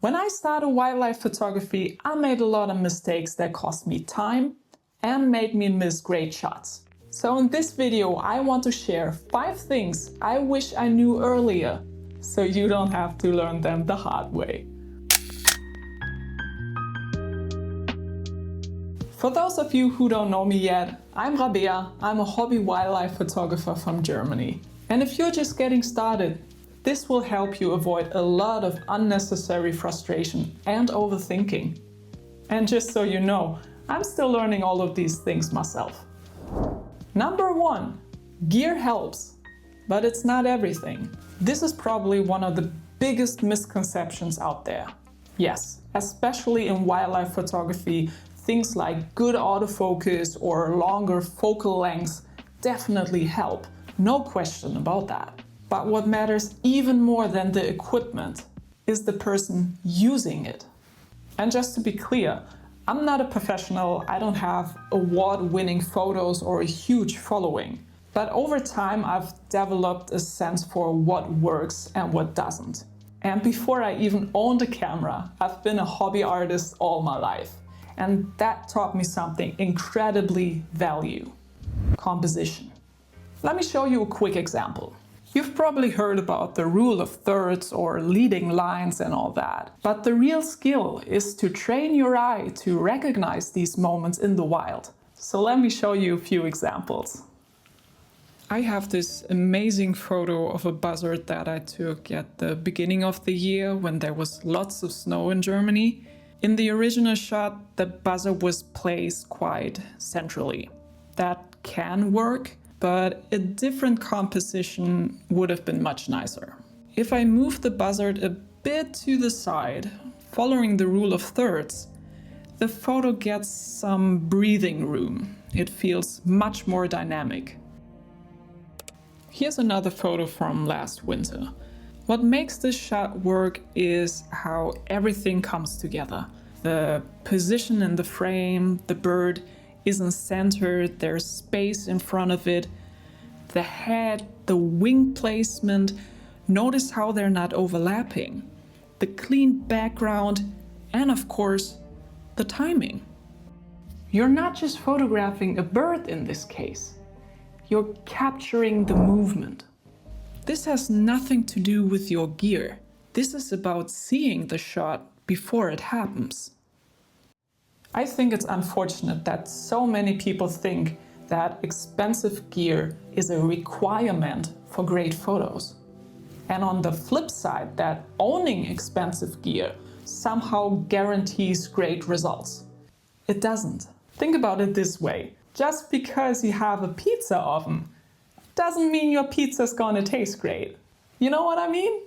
When I started wildlife photography, I made a lot of mistakes that cost me time and made me miss great shots. So in this video, I want to share 5 things I wish I knew earlier, so you don't have to learn them the hard way. For those of you who don't know me yet, I'm Rabea. I'm a hobby wildlife photographer from Germany. And if you're just getting started, this will help you avoid a lot of unnecessary frustration and overthinking. And just so you know, I'm still learning all of these things myself. Number 1, gear helps, but it's not everything. This is probably one of the biggest misconceptions out there. Yes, especially in wildlife photography, things like good autofocus or longer focal lengths definitely help, no question about that. But what matters even more than the equipment is the person using it. And just to be clear, I'm not a professional, I don't have award-winning photos or a huge following. But over time I've developed a sense for what works and what doesn't. And before I even owned a camera, I've been a hobby artist all my life. And that taught me something incredibly valuable: composition. Let me show you a quick example. You've probably heard about the rule of thirds or leading lines and all that. But the real skill is to train your eye to recognize these moments in the wild. So let me show you a few examples. I have this amazing photo of a buzzard that I took at the beginning of the year when there was lots of snow in Germany. In the original shot, the buzzard was placed quite centrally. That can work, but a different composition would have been much nicer. If I move the buzzard a bit to the side, following the rule of thirds, the photo gets some breathing room. It feels much more dynamic. Here's another photo from last winter. What makes this shot work is how everything comes together. The position in the frame, the bird isn't centered, there's space in front of it. The head, the wing placement, notice how they're not overlapping. The clean background, and of course, the timing. You're not just photographing a bird in this case. You're capturing the movement. This has nothing to do with your gear. This is about seeing the shot before it happens. I think it's unfortunate that so many people think that expensive gear is a requirement for great photos. And on the flip side, that owning expensive gear somehow guarantees great results. It doesn't. Think about it this way. Just because you have a pizza oven doesn't mean your pizza's gonna taste great. You know what I mean?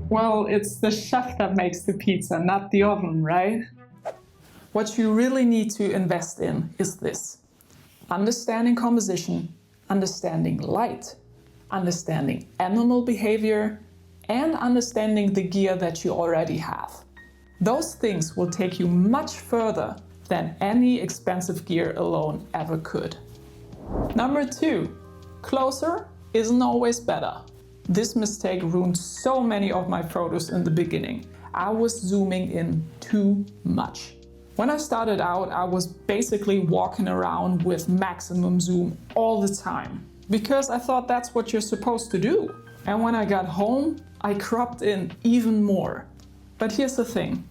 Well, it's the chef that makes the pizza, not the oven, right? What you really need to invest in is this: understanding composition, understanding light, understanding animal behavior, and understanding the gear that you already have. Those things will take you much further than any expensive gear alone ever could. Number 2, closer isn't always better. This mistake ruined so many of my photos in the beginning. I was zooming in too much. When I started out, I was basically walking around with maximum zoom all the time, because I thought that's what you're supposed to do. And when I got home, I cropped in even more. But here's the thing,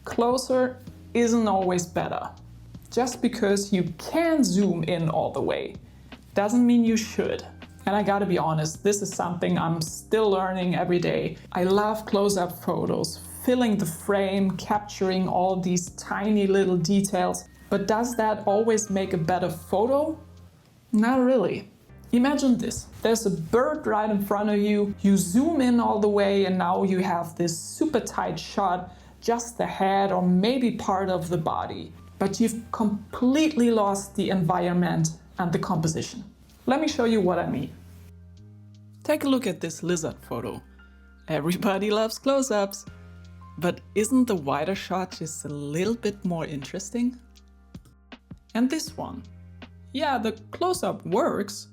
closer isn't always better. Just because you can zoom in all the way doesn't mean you should. And I gotta be honest, this is something I'm still learning every day. I love close-up photos, filling the frame, capturing all these tiny little details. But does that always make a better photo? Not really. Imagine this. There's a bird right in front of you, you zoom in all the way, and now you have this super tight shot, just the head or maybe part of the body. But you've completely lost the environment and the composition. Let me show you what I mean. Take a look at this lizard photo. Everybody loves close-ups. But isn't the wider shot just a little bit more interesting? And this one. Yeah, the close-up works,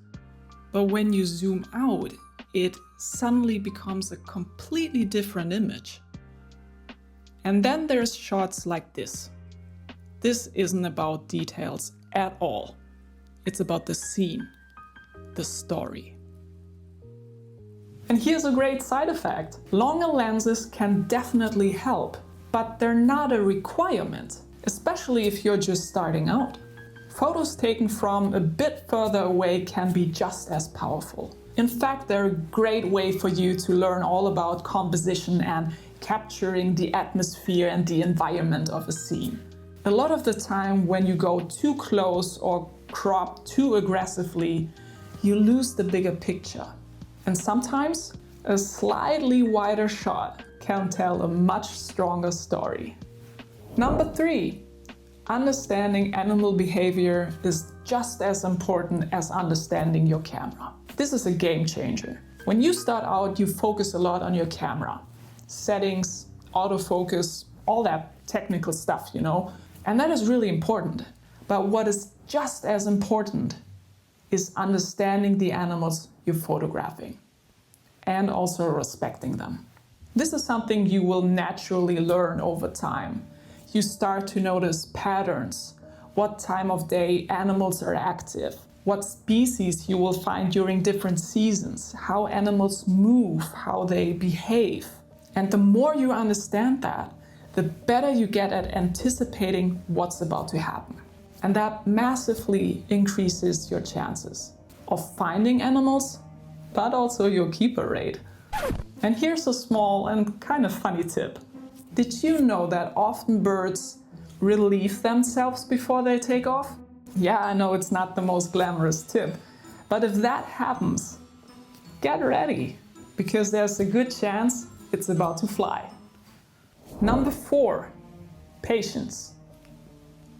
but when you zoom out, it suddenly becomes a completely different image. And then there's shots like this. This isn't about details at all. It's about the scene, the story. And here's a great side effect. Longer lenses can definitely help, but they're not a requirement, especially if you're just starting out. Photos taken from a bit further away can be just as powerful. In fact, they're a great way for you to learn all about composition and capturing the atmosphere and the environment of a scene. A lot of the time, when you go too close or crop too aggressively, you lose the bigger picture. And sometimes a slightly wider shot can tell a much stronger story. Number 3, understanding animal behavior is just as important as understanding your camera. This is a game changer. When you start out, you focus a lot on your camera. Settings, autofocus, all that technical stuff, you know. And that is really important. But what is just as important is understanding the animals you're photographing and also respecting them. This is something you will naturally learn over time. You start to notice patterns, what time of day animals are active, what species you will find during different seasons, how animals move, how they behave. And the more you understand that, the better you get at anticipating what's about to happen. And that massively increases your chances of finding animals, but also your keeper rate. And here's a small and kind of funny tip. Did you know that often birds relieve themselves before they take off? Yeah, I know it's not the most glamorous tip, but if that happens, get ready, because there's a good chance it's about to fly. Number 4, patience.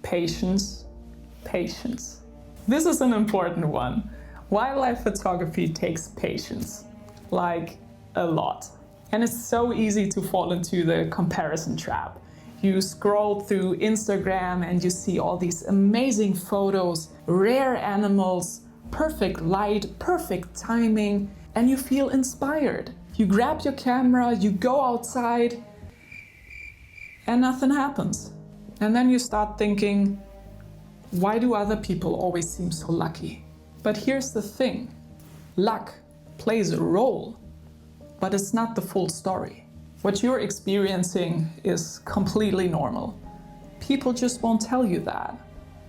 Patience, patience. This is an important one. Wildlife photography takes patience, like a lot. And it's so easy to fall into the comparison trap. You scroll through Instagram and you see all these amazing photos, rare animals, perfect light, perfect timing, and you feel inspired. You grab your camera, you go outside, and nothing happens. And then you start thinking, why do other people always seem so lucky? But here's the thing, luck plays a role, but it's not the full story. What you're experiencing is completely normal. People just won't tell you that,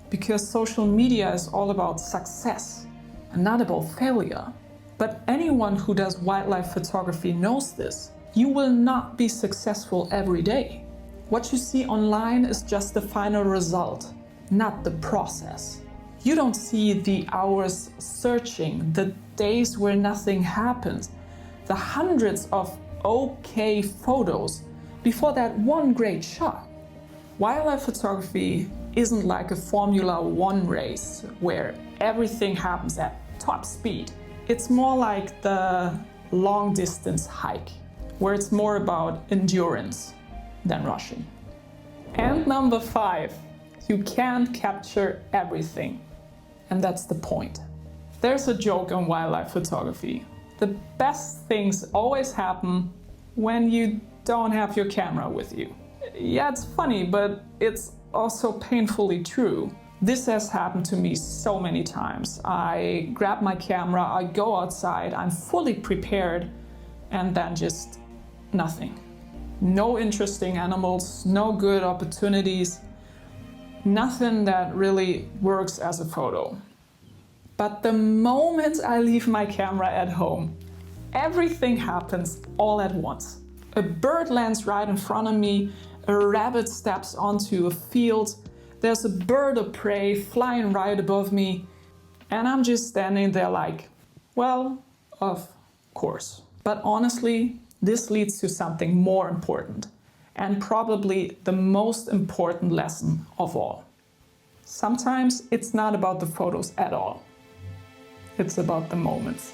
because social media is all about success and not about failure. But anyone who does wildlife photography knows this. You will not be successful every day. What you see online is just the final result, not the process. You don't see the hours searching, the days where nothing happens, the hundreds of okay photos before that one great shot. Wildlife photography isn't like a Formula 1 race where everything happens at top speed. It's more like the long distance hike, where it's more about endurance than rushing. And number 5, you can't capture everything. And that's the point. There's a joke on wildlife photography. The best things always happen when you don't have your camera with you. Yeah, it's funny, but it's also painfully true. This has happened to me so many times. I grab my camera, I go outside, I'm fully prepared, and then just nothing. No interesting animals, no good opportunities, nothing that really works as a photo. But the moment I leave my camera at home, everything happens all at once. A bird lands right in front of me, a rabbit steps onto a field, there's a bird of prey flying right above me, and I'm just standing there like, well, of course. But honestly, this leads to something more important, and probably the most important lesson of all. Sometimes it's not about the photos at all. It's about the moments.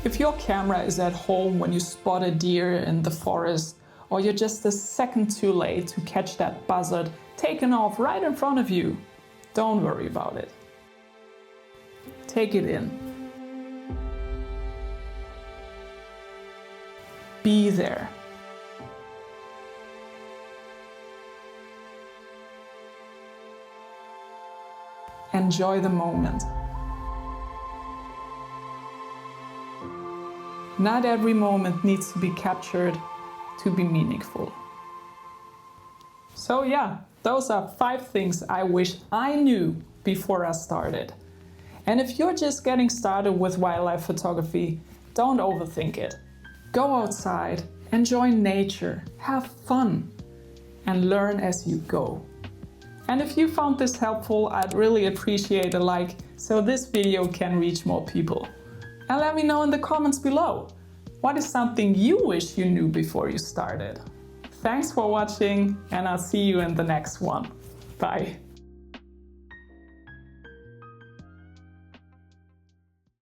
If your camera is at home when you spot a deer in the forest, or you're just a second too late to catch that buzzard taken off right in front of you, don't worry about it. Take it in. Be there. Enjoy the moment. Not every moment needs to be captured to be meaningful. So yeah, those are 5 things I wish I knew before I started. And if you're just getting started with wildlife photography, don't overthink it. Go outside, enjoy nature, have fun, and learn as you go. And if you found this helpful, I'd really appreciate a like so this video can reach more people. And let me know in the comments below, what is something you wish you knew before you started? Thanks for watching, and I'll see you in the next one. Bye.